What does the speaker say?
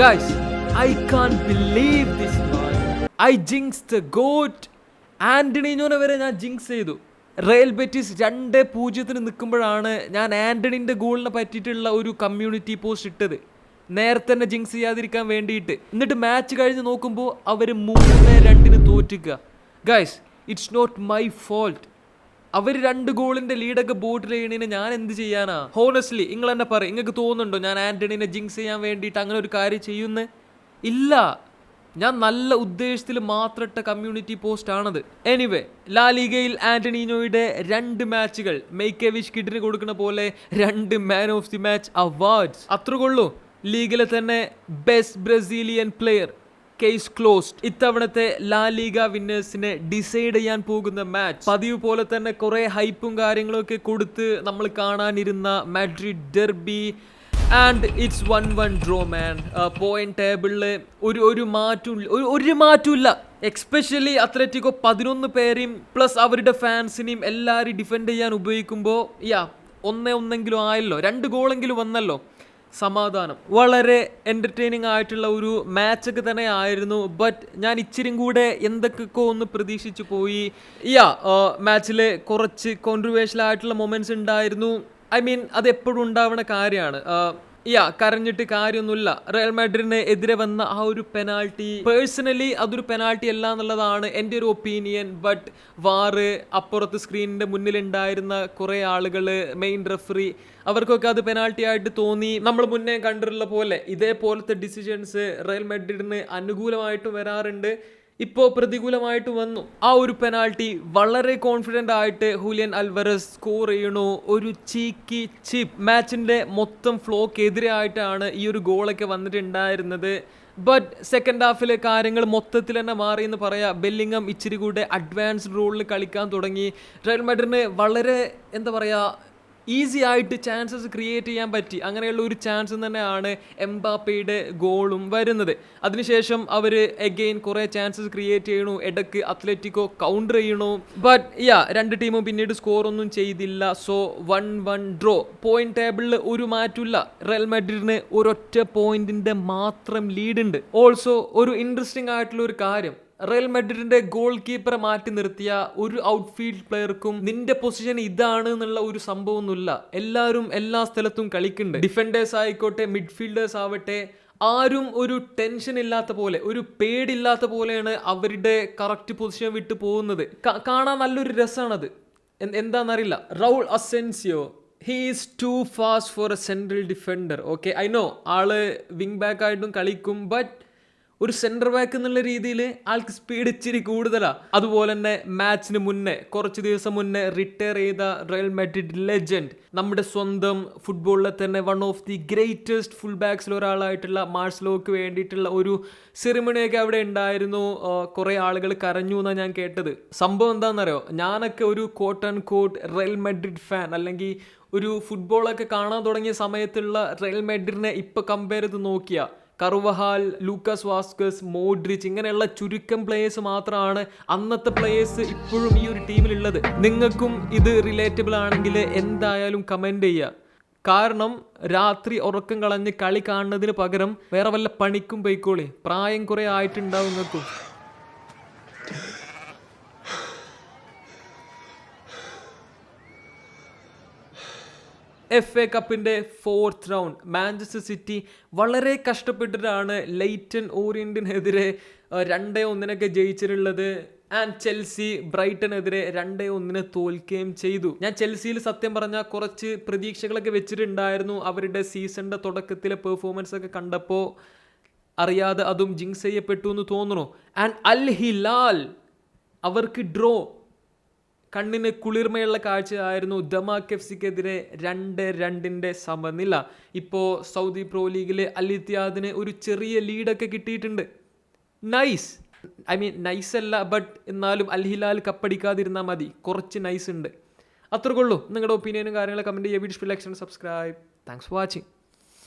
Guys, I can't believe this man. I jinxed the GOAT. ആന്റണീനോനെ വരെ ഞാൻ ജിങ്സ് ചെയ്തു. Real Betis 2-0 നിൽക്കുമ്പോഴാണ് ഞാൻ ആന്റണിൻ്റെ ഗോളിനെ പറ്റിയിട്ടുള്ള ഒരു കമ്മ്യൂണിറ്റി പോസ്റ്റ് ഇട്ടത്, നേരത്തെ തന്നെ ജിങ്സ് ചെയ്യാതിരിക്കാൻ വേണ്ടിയിട്ട്. എന്നിട്ട് മാച്ച് കഴിഞ്ഞ് നോക്കുമ്പോൾ അവർ 3-2 തോറ്റുക. Guys, it's not my fault. അവർ 2 ഗോളിൻ്റെ ലീഡൊക്കെ ബോട്ടിൽ ചെയ്യണേന് ഞാൻ എന്ത് ചെയ്യാനാ? ഹോണസ്റ്റ്ലി നിങ്ങൾ തന്നെ പറയും, നിങ്ങൾക്ക് തോന്നുന്നുണ്ടോ ഞാൻ ആന്റണീനെ ജിങ്സ് ചെയ്യാൻ വേണ്ടിയിട്ട് അങ്ങനെ ഒരു കാര്യം ചെയ്യുന്നേ? ഇല്ല, ഞാൻ നല്ല ഉദ്ദേശത്തിൽ മാത്രം ഇട്ട കമ്മ്യൂണിറ്റി പോസ്റ്റ് ആണത്. എനിവേ, ലാ ലീഗയിൽ ആന്റണീനോയുടെ 2 മാച്ചുകൾ മെയ്ക്കേവിഷ് കിഡിന് കൊടുക്കുന്ന പോലെ 2 man of the match awards. അത്ര കൊള്ളൂ. ലീഗിലെ തന്നെ best Brazilian player case closed. ഇത്തവണത്തെ ലാ ലീഗ വിന്നേഴ്സിനെ ഡിസൈഡ് ചെയ്യാൻ പോകുന്ന മാച്ച് പതിവ് പോലെ തന്നെ കുറെ ഹൈപ്പും കാര്യങ്ങളൊക്കെ കൊടുത്ത് നമ്മൾ കാണാനിരുന്ന Madrid derby. And it's 1-1 draw man. Point ടേബിളിൽ ഒരു മാറ്റമില്ല. എക്സ്പെഷ്യലി അത്ലറ്റിക്കോ 11 പേരെയും പ്ലസ് അവരുടെ ഫാൻസിനെയും എല്ലാവരും ഡിഫെൻഡ് ചെയ്യാൻ ഉപയോഗിക്കുമ്പോൾ 1-1 ആയല്ലോ, 2 ഗോളെങ്കിലും വന്നല്ലോ, സമാധാനം. വളരെ എൻ്റർടൈനിങ് ആയിട്ടുള്ള ഒരു മാച്ചൊക്കെ തന്നെ ആയിരുന്നു. ബട്ട് ഞാൻ ഇച്ചിരി കൂടെ എന്തൊക്കെയൊക്കെ ഒന്ന് പ്രതീക്ഷിച്ചു പോയി. മാച്ചിൽ കുറച്ച് കോൺട്രവേഴ്ഷ്യൽ ആയിട്ടുള്ള മൊമെൻറ്റ്സ് ഉണ്ടായിരുന്നു. ഐ മീൻ, അത് എപ്പോഴും ഉണ്ടാവുന്ന കാര്യമാണ്. കരഞ്ഞിട്ട് കാര്യമൊന്നുമില്ല. റയൽ മാഡ്രിഡിന് എതിരെ വന്ന ആ ഒരു പെനാൾട്ടി പേഴ്സണലി അതൊരു പെനാൾട്ടി അല്ല എന്നുള്ളതാണ് എൻ്റെ ഒരു ഒപ്പീനിയൻ. ബട്ട് വാറ്, അപ്പുറത്ത് സ്ക്രീനിൻ്റെ മുന്നിലുണ്ടായിരുന്ന കുറേ ആളുകൾ, മെയിൻ റെഫറി, അവർക്കൊക്കെ അത് പെനാൾട്ടി ആയിട്ട് തോന്നി. നമ്മൾ മുന്നേ കണ്ടിട്ടുള്ള പോലെ ഇതേപോലത്തെ ഡിസിഷൻസ് റയൽ മാഡ്രിഡിന് അനുകൂലമായിട്ടും വരാറുണ്ട്, ഇപ്പോൾ പ്രതികൂലമായിട്ട് വന്നു. ആ ഒരു പെനാൾട്ടി വളരെ കോൺഫിഡൻ്റ് ആയിട്ട് ഹൂലിയൻ അൽവറസ് സ്കോർ ചെയ്യണു. ഒരു ചീക്കി ചിപ്പ്. മാച്ചിൻ്റെ മൊത്തം ഫ്ലോക്ക് എതിരായിട്ടാണ് ഈ ഒരു ഗോളൊക്കെ വന്നിട്ടുണ്ടായിരുന്നത്. ബട്ട് സെക്കൻഡ് ഹാഫിലെ കാര്യങ്ങൾ മൊത്തത്തിൽ തന്നെ മാറിയെന്ന് പറയാം. ബെല്ലിംഗം ഇച്ചിരി കൂടെ അഡ്വാൻസ്ഡ് റോളിൽ കളിക്കാൻ തുടങ്ങി. റയൽ മാഡ്രിഡിന് വളരെ ഈസി ആയിട്ട് ചാൻസസ് ക്രിയേറ്റ് ചെയ്യാൻ പറ്റി. അങ്ങനെയുള്ള ഒരു ചാൻസ് തന്നെയാണ് എംബാപ്പയുടെ ഗോളും വരുന്നത്. അതിനുശേഷം അവർ എഗെയിൻ കുറേ ചാൻസസ് ക്രിയേറ്റ് ചെയ്യണു. ഇടയ്ക്ക് അത്ലറ്റിക്കോ കൗണ്ടർ ചെയ്യണു. ബട്ട് 2 ടീമും പിന്നീട് സ്കോർ ഒന്നും ചെയ്തില്ല. So 1-1 draw. പോയിന്റ് ടേബിളിൽ ഒരു മാറ്റമില്ല. റയൽ മാഡ്രിഡിന് ഒരൊറ്റ പോയിന്റിന്റെ മാത്രം ലീഡ് ഉണ്ട്. ഓൾസോ ഒരു ഇൻട്രസ്റ്റിംഗ് ആയിട്ടുള്ള ഒരു കാര്യം, റയൽ മാഡ്രിഡിന്റെ ഗോൾ കീപ്പറെ മാറ്റി നിർത്തിയ ഒരു ഔട്ട്ഫീൽഡ് പ്ലെയർക്കും നിന്റെ പൊസിഷൻ ഇതാണ് എന്നുള്ള ഒരു സംഭവമൊന്നുമില്ല. എല്ലാവരും എല്ലാ സ്ഥലത്തും കളിക്കുന്നുണ്ട്. ഡിഫൻഡേഴ്സ് ആയിക്കോട്ടെ, മിഡ്ഫീൽഡേഴ്സ് ആവട്ടെ, ആരും ഒരു ടെൻഷൻ ഇല്ലാത്ത പോലെ, ഒരു പേടില്ലാത്ത പോലെയാണ് അവരുടെ കറക്റ്റ് പൊസിഷൻ വിട്ട് പോകുന്നത്. കാണാൻ നല്ലൊരു രസമാണത്. എന്താണെന്നറിയില്ല. Raul Asensio, he is too fast for a central defender. Okay, I know ആള് വിങ് ബാക്ക് ആയിട്ടും കളിക്കും, ബട്ട് ഒരു സെൻറ്റർ ബാക്ക് എന്നുള്ള രീതിയിൽ ആൾക്ക് സ്പീഡ് ഇച്ചിരി കൂടുതലാണ്. അതുപോലെ തന്നെ മാച്ചിന് മുന്നേ, കുറച്ച് ദിവസം മുന്നേ റിട്ടയർ ചെയ്ത റയൽ മാഡ്രിഡ് ലെജൻഡ്, നമ്മുടെ സ്വന്തം ഫുട്ബോളിലെ തന്നെ one of the greatest full ബാക്സിൽ ഒരാളായിട്ടുള്ള മാർസലോക്ക് വേണ്ടിയിട്ടുള്ള ഒരു സെറിമണിയൊക്കെ അവിടെ ഉണ്ടായിരുന്നു. കുറേ ആളുകൾ കരഞ്ഞു എന്നാണ് ഞാൻ കേട്ടത്. സംഭവം എന്താണെന്നറിയോ, ഞാനൊക്കെ ഒരു കോട്ട് ആൻഡ് കോട്ട് റയൽ മാഡ്രിഡ് ഫാൻ, അല്ലെങ്കിൽ ഒരു ഫുട്ബോളൊക്കെ കാണാൻ തുടങ്ങിയ സമയത്തുള്ള റയൽ മാഡ്രിഡിനെ ഇപ്പോൾ കമ്പയർ ചെയ്ത് നോക്കിയാൽ കർവഹാൽ, ലൂക്കാസ് വാസ്കസ്, മോഡ്രിച്ച്, ഇങ്ങനെയുള്ള ചുരുക്കം പ്ലേയേഴ്സ് മാത്രമാണ് അന്നത്തെ പ്ലേയേഴ്സ് ഇപ്പോഴും ഈ ഒരു ടീമിലുള്ളത്. നിങ്ങൾക്കും ഇത് റിലേറ്റബിൾ ആണെങ്കിൽ എന്തായാലും കമൻറ്റ് ചെയ്യുക. കാരണം രാത്രി ഉറക്കം കളഞ്ഞ് കളി കാണുന്നതിന് പകരം വേറെ വല്ല പണിക്കും പോയിക്കോളി. പ്രായം കുറേ ആയിട്ടുണ്ടാവും നിങ്ങൾക്കും. FA കപ്പിൻ്റെ 4th റൗണ്ട് മാഞ്ചസ്റ്റർ സിറ്റി വളരെ കഷ്ടപ്പെട്ടിട്ടാണ് ലെയ്റ്റൺ ഓറിയന്റിനെതിരെ 2-1 ജയിച്ചിട്ടുള്ളത്. ആൻഡ് ചെൽസി ബ്രൈറ്റനെതിരെ 2-1 തോൽക്കുകയും ചെയ്തു. ഞാൻ ചെൽസിയിൽ സത്യം പറഞ്ഞാൽ കുറച്ച് പ്രതീക്ഷകളൊക്കെ വെച്ചിട്ടുണ്ടായിരുന്നു. അവരുടെ സീസണിൻ്റെ തുടക്കത്തിലെ പെർഫോമൻസ് ഒക്കെ കണ്ടപ്പോൾ അറിയാതെ അതും ജിങ്സ് ചെയ്യപ്പെട്ടു എന്ന് തോന്നുന്നു. ആൻഡ് അൽ ഹിലാൽ അവർക്ക് ഡ്രോ. കണ്ണിന് കുളിർമയുള്ള കാഴ്ചയായിരുന്നു. ദമാക് എഫ്സിക്കെതിരെ 2-2 സമനില. ഇപ്പോൾ സൗദി പ്രോ ലീഗിൽ അൽ ഇത്തിഹാദിന് ഒരു ചെറിയ ലീഡൊക്കെ കിട്ടിയിട്ടുണ്ട്. നൈസ്. ഐ മീൻ നൈസ് അല്ല, ബട്ട് എന്നാലും അൽ ഹിലാൽ കപ്പടിക്കാതിരുന്നാൽ മതി. കുറച്ച് നൈസ് ഉണ്ട്. അത്രക്കുള്ളൂ. നിങ്ങളുടെ ഒപ്പീനിയനും കാര്യങ്ങളും കമൻറ്റ് ചെയ്യുക. വീഡിയോ ഇഷ്ടപ്പെട്ട like, subscribe. Thanks for watching.